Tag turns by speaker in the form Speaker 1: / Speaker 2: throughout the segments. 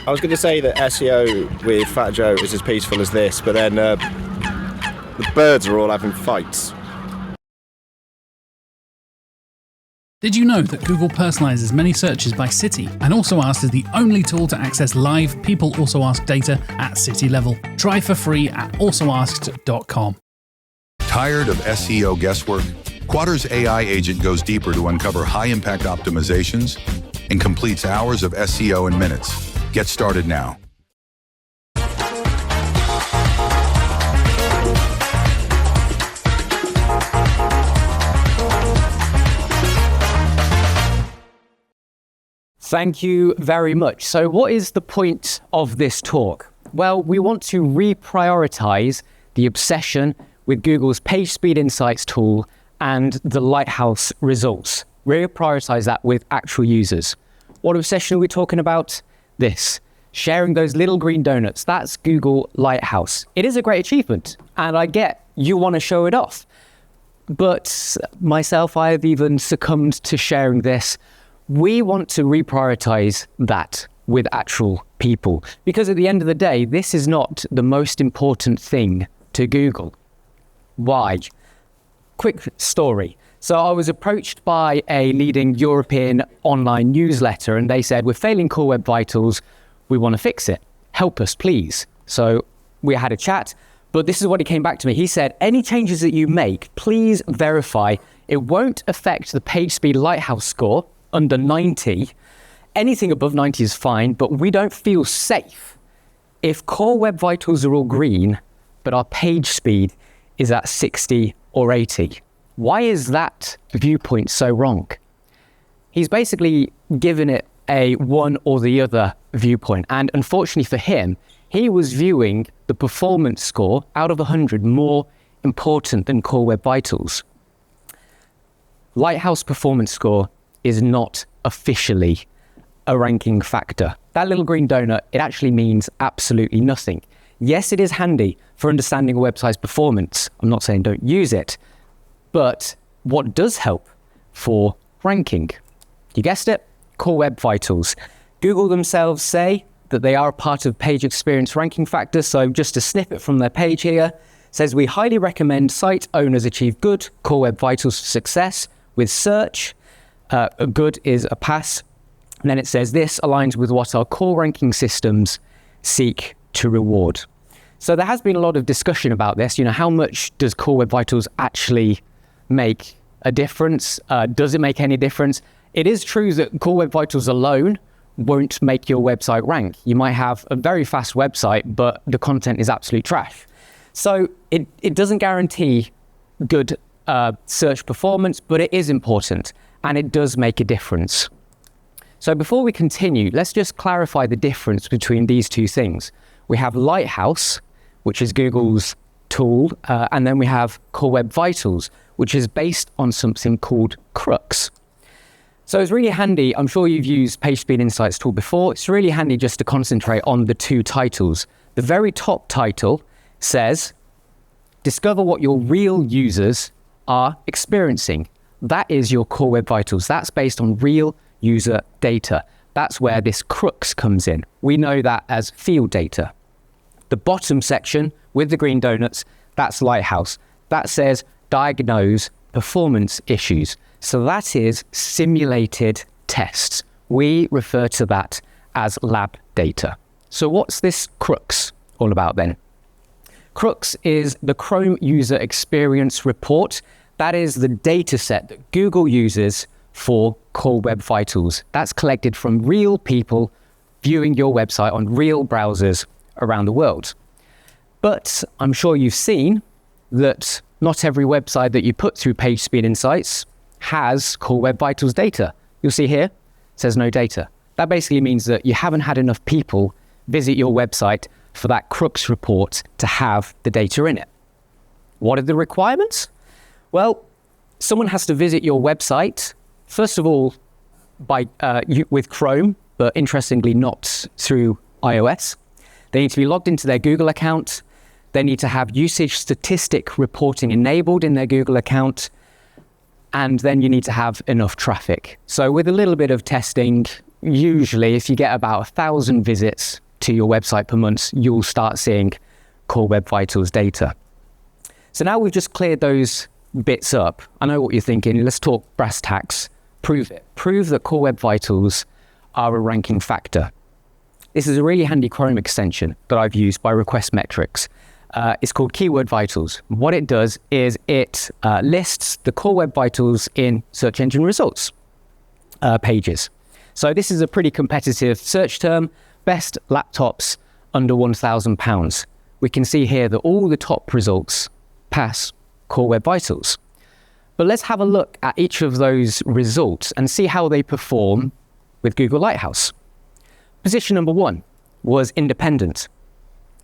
Speaker 1: I was going to say that SEO with Fat Joe is as peaceful as this, but then the birds are all having fights.
Speaker 2: Did you know that Google personalizes many searches by city and Also Asked is the only tool to access live People Also Ask data at city level? Try for free at alsoasked.com.
Speaker 3: Tired of SEO guesswork? Quadra's AI agent goes deeper to uncover high-impact optimizations and completes hours of SEO in minutes. Get started now.
Speaker 4: Thank you very much. So what is the point of this talk? Well, we want to reprioritize the obsession with Google's Page Speed Insights tool and the Lighthouse results. Reprioritize that with actual users. What obsession are we talking about? This. Sharing those little green donuts. That's Google Lighthouse. It is a great achievement, and I get you want to show it off. But myself, I have even succumbed to sharing this. We want to reprioritize that with actual people, because at the end of the day, this is not the most important thing to Google. Why? Quick story. So I was approached by a leading European online newsletter, and they said, we're failing Core Web Vitals. We want to fix it. Help us, please. So we had a chat, but this is what he came back to me. He said, any changes that you make, please verify it won't affect the page speed Lighthouse score under 90. Anything above 90 is fine, but we don't feel safe if Core Web Vitals are all green, but our page speed is at 60 or 80. Why is that viewpoint so wrong? He's basically given it a one or the other viewpoint. And unfortunately for him, he was viewing the performance score out of 100 more important than Core Web Vitals. Lighthouse performance score is not officially a ranking factor. That little green donut, it actually means absolutely nothing. Yes, it is handy for understanding a website's performance. I'm not saying don't use it, but what does help for ranking? You guessed it, Core Web Vitals. Google themselves say that they are a part of page experience ranking factor. So just a snippet from their page here says, we highly recommend site owners achieve good Core Web Vitals for success with search. A good is a pass. And then it says this aligns with what our core ranking systems seek to reward. So there has been a lot of discussion about this. You know, how much does Core Web Vitals actually make a difference? Does it make any difference? It is true that Core Web Vitals alone won't make your website rank. You might have a very fast website, but the content is absolute trash. So it doesn't guarantee good search performance, but it is important. And it does make a difference. So before we continue, let's just clarify the difference between these two things. We have Lighthouse, which is Google's tool, and then we have Core Web Vitals, which is based on something called Crux. So it's really handy. I'm sure you've used Page Speed Insights tool before. It's really handy just to concentrate on the two titles. The very top title says, discover what your real users are experiencing. That is your Core Web Vitals. That's based on real user data. That's where this Crux comes in. We know that as field data. The bottom section with the green donuts, that's Lighthouse. That says diagnose performance issues. So that is simulated tests. We refer to that as lab data. So what's this Crux all about then? Crux is the Chrome User Experience Report. That is the data set that Google uses for Core Web Vitals. That's collected from real people viewing your website on real browsers around the world. But I'm sure you've seen that not every website that you put through Page Speed Insights has Core Web Vitals data. You'll see here, it says no data. That basically means that you haven't had enough people visit your website for that Crux report to have the data in it. What are the requirements? Well, someone has to visit your website, first of all, with Chrome, but interestingly not through iOS. They need to be logged into their Google account. They need to have usage statistic reporting enabled in their Google account. And then you need to have enough traffic. So with a little bit of testing, usually if you get about 1,000 visits to your website per month, you'll start seeing Core Web Vitals data. So now we've just cleared those bits up. I know what you're thinking. Let's talk brass tacks. Prove it. Prove that Core Web Vitals are a ranking factor. This is a really handy Chrome extension that I've used by Request Metrics. It's called Keyword Vitals. What it does is it lists the Core Web Vitals in search engine results pages. So this is a pretty competitive search term. Best laptops under £1,000. We can see here that all the top results pass Core Web Vitals. But let's have a look at each of those results and see how they perform with Google Lighthouse. Position number 1 was independent.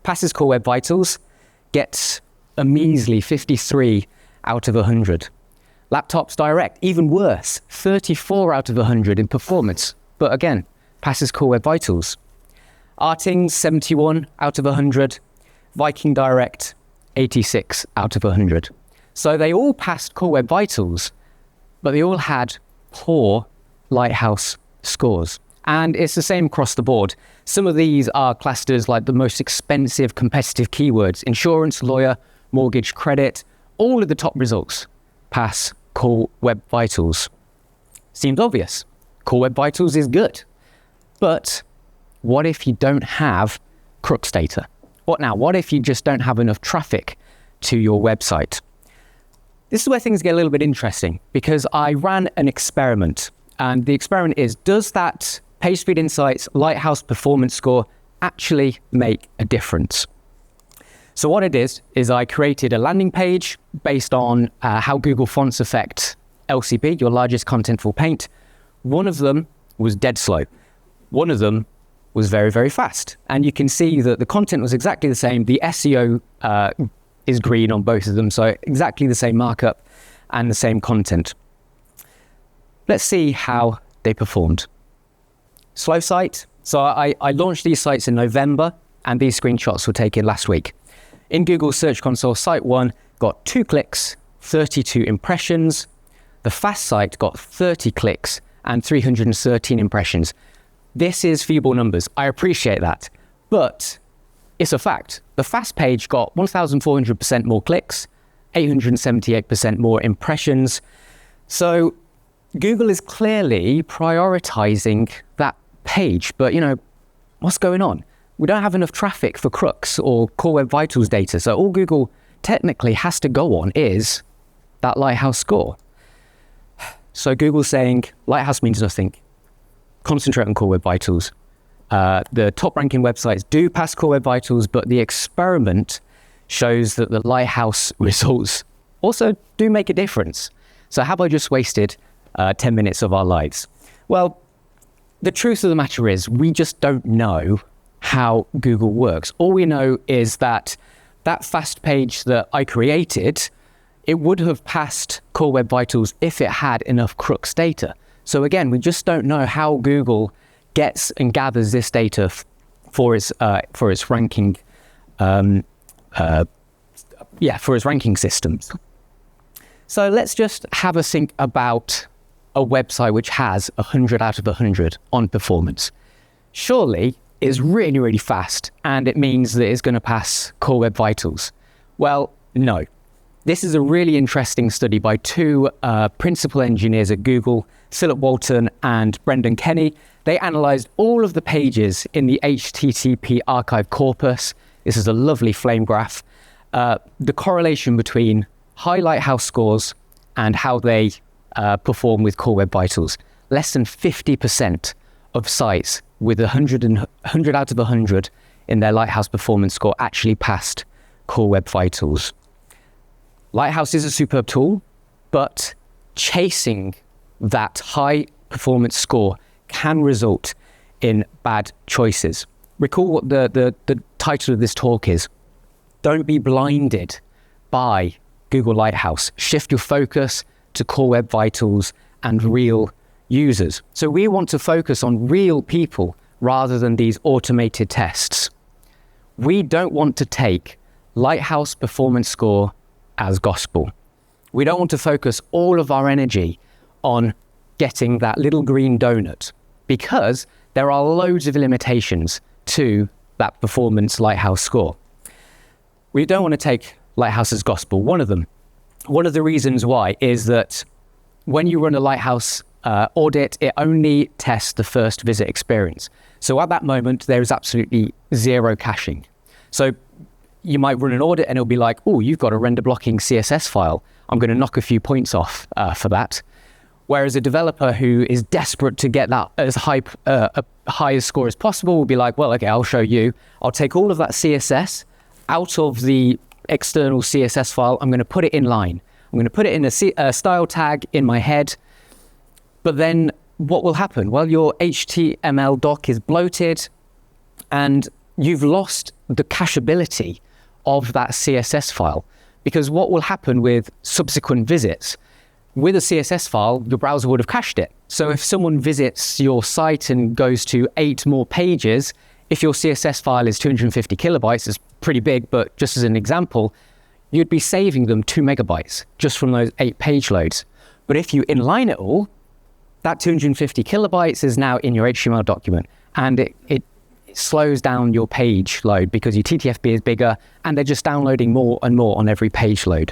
Speaker 4: Passes Core Web Vitals, gets a measly 53 out of 100. Laptops Direct, even worse, 34 out of 100 in performance. But again, passes Core Web Vitals. Artings, 71 out of 100. Viking Direct, 86 out of 100. So they all passed Core Web Vitals, but they all had poor Lighthouse scores. And it's the same across the board. Some of these are classed as like the most expensive competitive keywords. Insurance, lawyer, mortgage, credit. All of the top results pass Core Web Vitals. Seems obvious. Core Web Vitals is good. But what if you don't have crux data? What now? What if you just don't have enough traffic to your website? This is where things get a little bit interesting, because I ran an experiment. And the experiment is, does that PageSpeed Insights Lighthouse performance score actually make a difference? So what it is I created a landing page based on how Google fonts affect LCP, your largest contentful paint. One of them was dead slow. One of them was very, very fast. And you can see that the content was exactly the same. The SEO is green on both of them, so exactly the same markup and the same content. Let's see how they performed. Slow site. So I launched these sites in November, and these screenshots were taken last week. In Google Search Console, site 1 got 2 clicks, 32 impressions. The fast site got 30 clicks and 313 impressions. This is feeble numbers. I appreciate that. But it's a fact. The fast page got 1,400% more clicks, 878% more impressions. So Google is clearly prioritizing that page. But, what's going on? We don't have enough traffic for crux or Core Web Vitals data. So all Google technically has to go on is that Lighthouse score. So Google's saying Lighthouse means nothing. Concentrate on Core Web Vitals. The top ranking websites do pass Core Web Vitals, but the experiment shows that the Lighthouse results also do make a difference. So have I just wasted 10 minutes of our lives? Well, the truth of the matter is we just don't know how Google works. All we know is that that fast page that I created, it would have passed Core Web Vitals if it had enough crux data. So again, we just don't know how Google gets and gathers this data for its ranking, for its ranking systems. So let's just have a think about a website which has 100 out of 100 on performance. Surely it's really, really fast, and it means that it's going to pass Core Web Vitals. Well, no. This is a really interesting study by 2 principal engineers at Google, Philip Walton and Brendan Kenny. They analyzed all of the pages in the HTTP archive corpus. This is a lovely flame graph. The correlation between high Lighthouse scores and how they perform with Core Web Vitals. Less than 50% of sites with 100 out of 100 in their Lighthouse performance score actually passed Core Web Vitals. Lighthouse is a superb tool, but chasing that high performance score can result in bad choices. Recall what the title of this talk is. Don't be blinded by Google Lighthouse. Shift your focus to Core Web Vitals and real users. So we want to focus on real people rather than these automated tests. We don't want to take Lighthouse performance score as gospel. We don't want to focus all of our energy on getting that little green donut, because there are loads of limitations to that performance Lighthouse score. We don't want to take Lighthouse as gospel. One of the reasons why is that when you run a Lighthouse audit, it only tests the first visit experience. So at that moment, there is absolutely zero caching. So you might run an audit and it'll be like, oh, you've got a render blocking CSS file. I'm going to knock a few points off for that. Whereas a developer who is desperate to get that as high a score as possible will be like, well, okay, I'll show you. I'll take all of that CSS out of the external CSS file. I'm going to put it in line. I'm going to put it in a style tag in my head. But then what will happen? Well, your HTML doc is bloated and you've lost the cacheability of that CSS file. Because what will happen with subsequent visits, with a CSS file, your browser would have cached it. So if someone visits your site and goes to 8 more pages, if your CSS file is 250 kilobytes, it's pretty big, but just as an example, you'd be saving them 2 megabytes just from those 8 page loads. But if you inline it all, that 250 kilobytes is now in your HTML document, and it slows down your page load because your TTFB is bigger and they're just downloading more and more on every page load.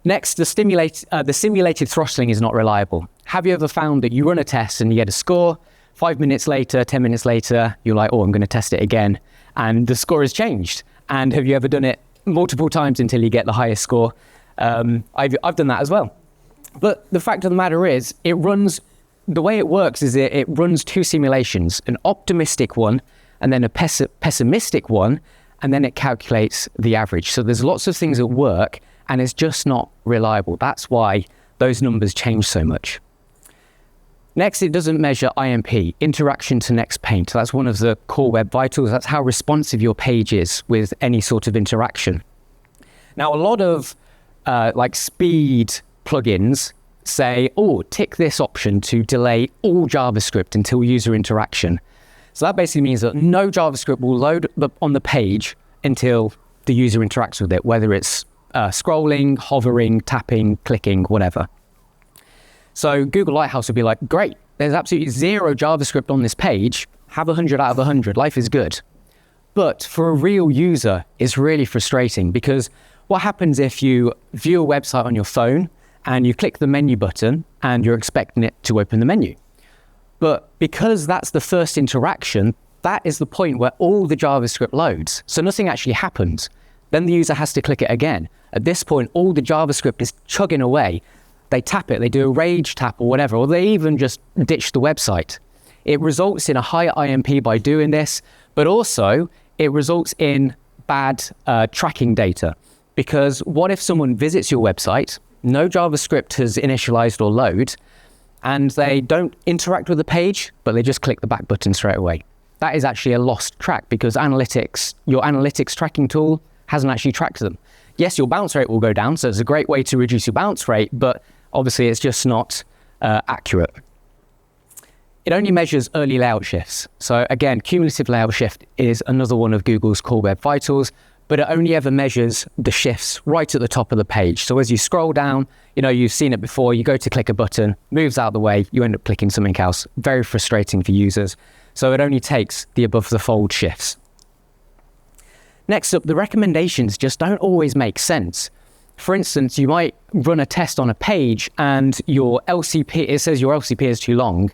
Speaker 4: Next, the simulated throttling is not reliable. Have you ever found that you run a test and you get a score, 5 minutes later, 10 minutes later, you're like, oh, I'm going to test it again, and the score has changed? And have you ever done it multiple times until you get the highest score? I've done that as well. But the fact of the matter is, the way it works is it runs 2 simulations, an optimistic one and then a pessimistic one, and then it calculates the average. So there's lots of things at work and it's just not reliable. That's why those numbers change so much. Next, it doesn't measure IMP, interaction to next paint. That's one of the core web vitals. That's how responsive your page is with any sort of interaction. Now, a lot of speed plugins say, oh, tick this option to delay all JavaScript until user interaction. So that basically means that no JavaScript will load on the page until the user interacts with it, whether it's scrolling, hovering, tapping, clicking, whatever. So Google Lighthouse would be like, great, there's absolutely zero JavaScript on this page. Have 100 out of 100. Life is good. But for a real user, it's really frustrating because what happens if you view a website on your phone and you click the menu button and you're expecting it to open the menu? But because that's the first interaction, that is the point where all the JavaScript loads. So nothing actually happens. Then the user has to click it again. At this point, all the JavaScript is chugging away. They tap it, they do a rage tap or whatever, or they even just ditch the website. It results in a higher IMP by doing this, but also it results in bad tracking data. Because what if someone visits your website, no JavaScript has initialized or load, and they don't interact with the page, but they just click the back button straight away? That is actually a lost track because your analytics tracking tool hasn't actually tracked them. Yes, your bounce rate will go down, so it's a great way to reduce your bounce rate, but obviously it's just not accurate. It only measures early layout shifts. So again, cumulative layout shift is another one of Google's core web vitals, but it only ever measures the shifts right at the top of the page. So as you scroll down, you've seen it before, you go to click a button, moves out of the way, you end up clicking something else. Very frustrating for users. So it only takes the above the fold shifts. Next up, the recommendations just don't always make sense. For instance, you might run a test on a page and it says your LCP is too long.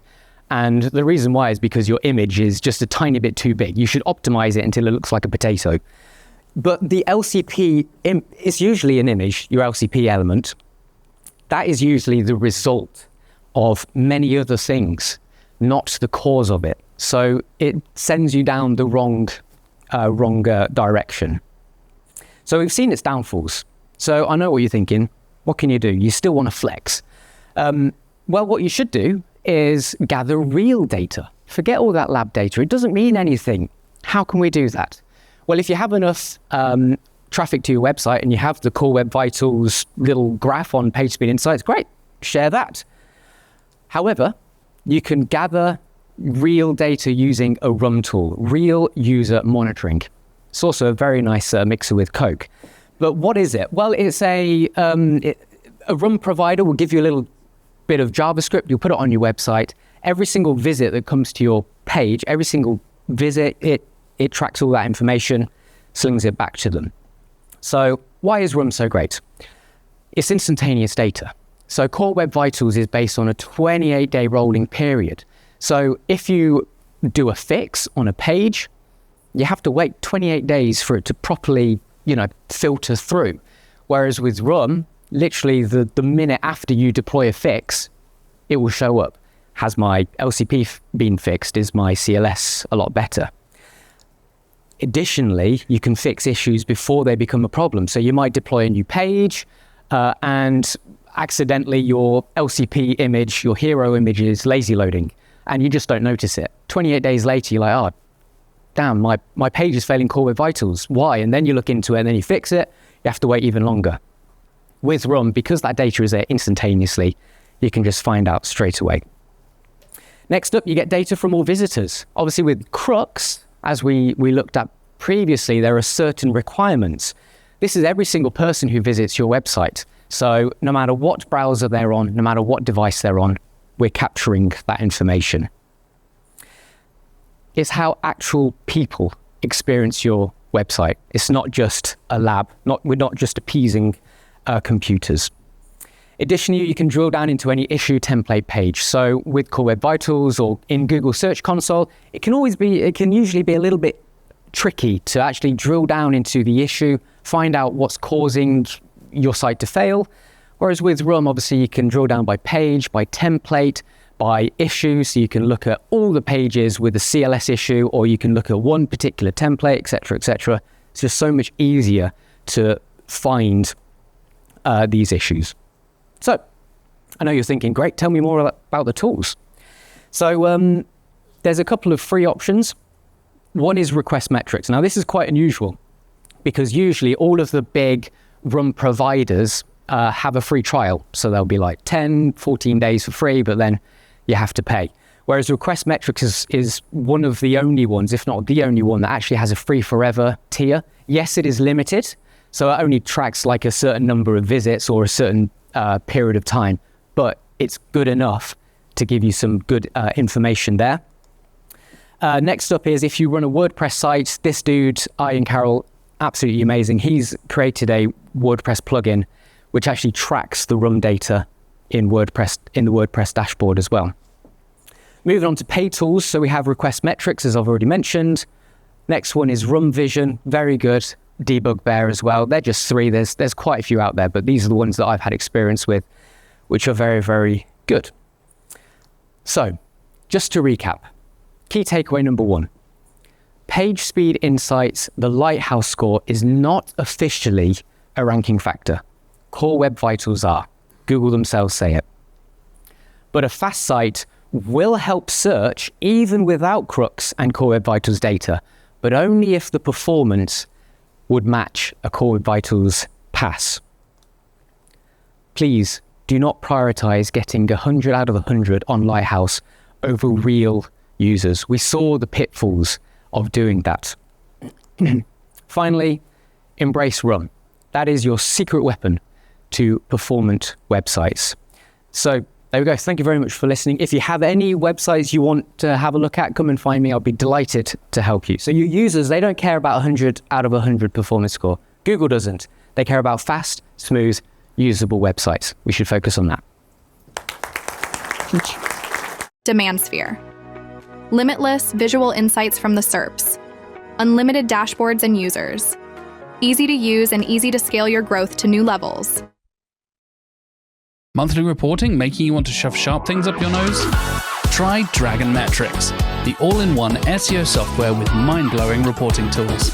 Speaker 4: And the reason why is because your image is just a tiny bit too big. You should optimize it until it looks like a potato. But the LCP is usually an image, your LCP element. That is usually the result of many other things, not the cause of it. So it sends you down the wrong direction. So we've seen its downfalls. So I know what you're thinking. What can you do? You still want to flex. Well, what you should do is gather real data. Forget all that lab data. It doesn't mean anything. How can we do that? Well, if you have enough traffic to your website and you have the Core Web Vitals little graph on PageSpeed Insights, great, share that. However, you can gather real data using a RUM tool, real user monitoring. It's also a very nice mixer with Coke. But what is it? Well, it's a RUM provider will give you a little bit of JavaScript. You'll put it on your website. every single visit that comes to your page, every single visit, it tracks all that information, slings it back to them. So why is RUM so great? It's instantaneous data. So Core Web Vitals is based on a 28-day rolling period. So if you do a fix on a page, you have to wait 28 days for it to properly, filter through. Whereas with RUM, literally the minute after you deploy a fix, it will show up. Has my LCP been fixed? Is my CLS a lot better? Additionally, you can fix issues before they become a problem. So you might deploy a new page and accidentally your LCP image, your hero image is lazy loading and you just don't notice it. 28 days later, you're like, oh, damn, my page is failing Core Web Vitals. Why? And then you look into it and then you fix it. You have to wait even longer. With RUM, because that data is there instantaneously, you can just find out straight away. Next up, you get data from all visitors. Obviously with Crux, as we looked at previously, there are certain requirements. This is every single person who visits your website. So no matter what browser they're on, no matter what device they're on, we're capturing that information. It's how actual people experience your website. It's not just a lab. We're not just appeasing computers. Additionally, you can drill down into any issue template page. So with Core Web Vitals or in Google Search Console, it can usually be a little bit tricky to actually drill down into the issue, find out what's causing your site to fail. Whereas with RUM, obviously you can drill down by page, by template, by issue. So you can look at all the pages with a CLS issue, or you can look at one particular template, etc., etc. It's just so much easier to find these issues. So I know you're thinking, great, tell me more about the tools. So there's a couple of free options. One is request metrics. Now this is quite unusual because usually all of the big RUM providers have a free trial. So they'll be like 10, 14 days for free, but then you have to pay. Whereas request metrics is one of the only ones, if not the only one, that actually has a free forever tier. Yes, it is limited. So it only tracks like a certain number of visits or a certain period of time, but it's good enough to give you some good information there. Next up is if you run a WordPress site, this dude, Ian Carroll, absolutely amazing. He's created a WordPress plugin which actually tracks the RUM data in WordPress, in the WordPress dashboard as well. Moving on to paid tools, so we have request metrics, as I've already mentioned. Next one is RUM Vision, very good. Debug Bear as well. They're just three. There's quite a few out there, but these are the ones that I've had experience with, which are very, very good. So, just to recap, key takeaway number one, page speed insights, the Lighthouse score is not officially a ranking factor. Core Web Vitals are. Google themselves say it. But a fast site will help search even without Crux and Core Web Vitals data, but only if the performance would match a Core Web Vitals pass. Please do not prioritize getting 100 out of 100 on Lighthouse over real users. We saw the pitfalls of doing that. Finally, embrace RUM. That is your secret weapon to performant websites. So there we go. Thank you very much for listening. If you have any websites you want to have a look at, come and find me. I'll be delighted to help you. So your users, they don't care about 100 out of 100 performance score. Google doesn't. They care about fast, smooth, usable websites. We should focus on that.
Speaker 5: Demand sphere. Limitless visual insights from the SERPs. Unlimited dashboards and users. Easy to use and easy to scale your growth to new levels.
Speaker 2: Monthly reporting making you want to shove sharp things up your nose? Try Dragon Metrics, the all-in-one SEO software with mind-blowing reporting tools.